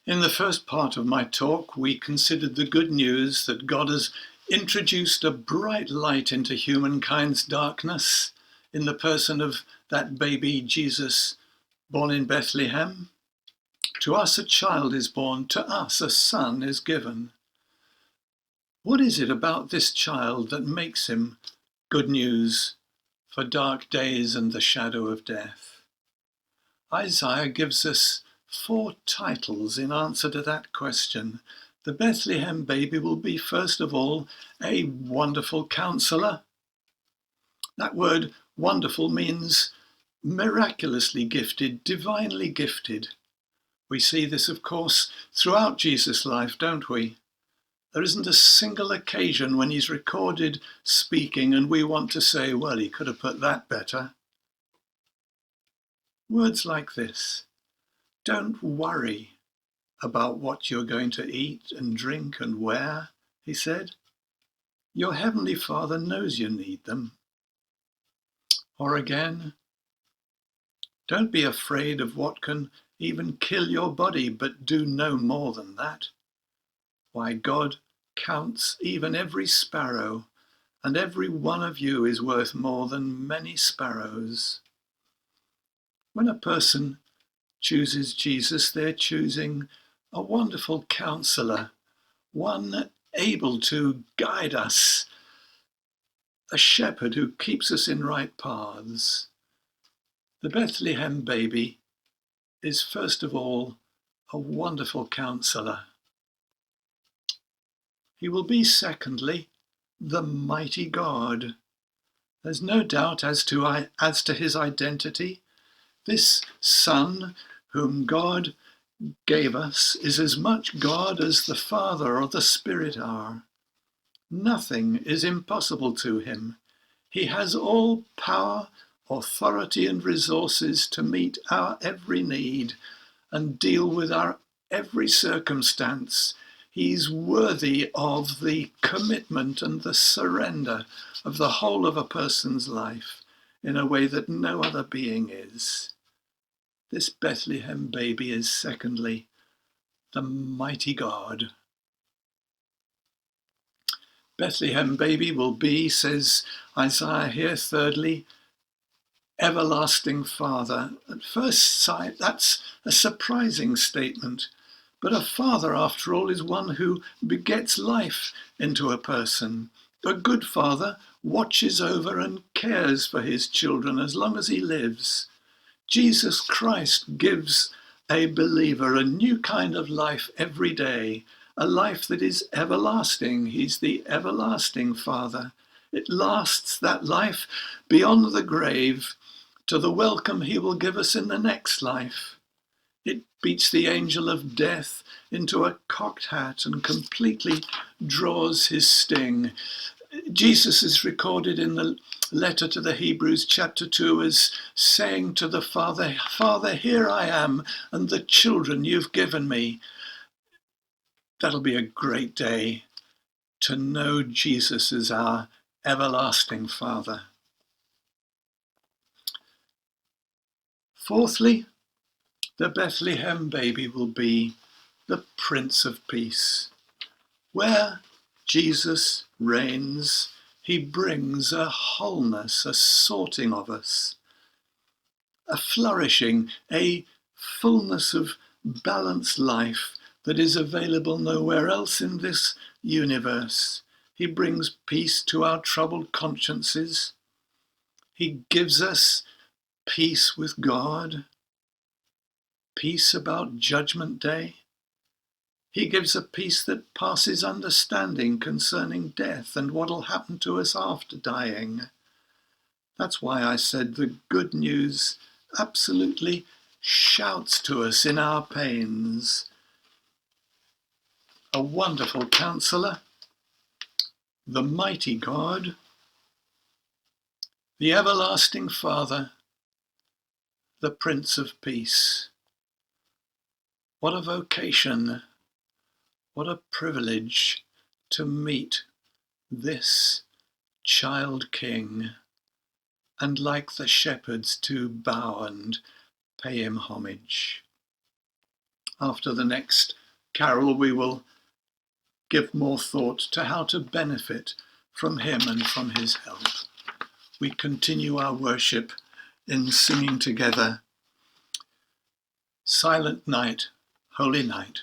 In the first part of my talk, we considered the good news that God has introduced a bright light into humankind's darkness in the person of that baby Jesus born in Bethlehem. To us a child is born, to us a son is given. What is it about this child that makes him good news for dark days and the shadow of death? Isaiah gives us 4 titles in answer to that question. The Bethlehem baby will be, first of all, a wonderful counselor. That word wonderful means miraculously gifted, divinely gifted. We see this, of course, throughout Jesus' life, don't we? There isn't a single occasion when he's recorded speaking and we want to say, well, he could have put that better. Words like this: don't worry about what you're going to eat and drink and wear, he said. Your heavenly Father knows you need them. Or again, don't be afraid of what can even kill your body, but do no more than that. Why, God counts even every sparrow, and every one of you is worth more than many sparrows. When a person chooses Jesus, they're choosing a wonderful counselor, one able to guide us, a shepherd who keeps us in right paths. The Bethlehem baby is first of all a wonderful counselor. He will be, secondly, the mighty God. There's no doubt as to his identity. This Son whom God gave us is as much God as the Father or the Spirit are. Nothing is impossible to him. He has all power, authority, and resources to meet our every need and deal with our every circumstance. He's worthy of the commitment and the surrender of the whole of a person's life in a way that no other being is. This Bethlehem baby is, secondly, the mighty God. Bethlehem baby will be, says Isaiah here, thirdly, everlasting Father. At first sight, that's a surprising statement. But a father, after all, is one who begets life into a person. A good father watches over and cares for his children as long as he lives. Jesus Christ gives a believer a new kind of life every day, a life that is everlasting. He's the everlasting Father. It lasts, that life, beyond the grave, to the welcome he will give us in the next life. It beats the angel of death into a cocked hat and completely draws his sting. Jesus is recorded in the letter to the Hebrews chapter 2 as saying to the Father, Father, here I am, and the children you've given me. That'll be a great day to know Jesus as our everlasting Father. Fourthly, the Bethlehem baby will be the Prince of Peace. Where Jesus reigns, he brings a wholeness, a sorting of us, a flourishing, a fullness of balanced life that is available nowhere else in this universe. He brings peace to our troubled consciences. He gives us peace with God, peace about Judgment Day. He gives a peace that passes understanding concerning death and what will happen to us after dying. That's why I said the good news absolutely shouts to us in our pains. A wonderful counselor, the mighty God, the everlasting Father, the Prince of Peace. What a vocation, what a privilege to meet this child king, and like the shepherds to bow and pay him homage. after the next carol, we will give more thought to how to benefit from him and from his help. We continue our worship in singing together, Silent Night, Holy Night.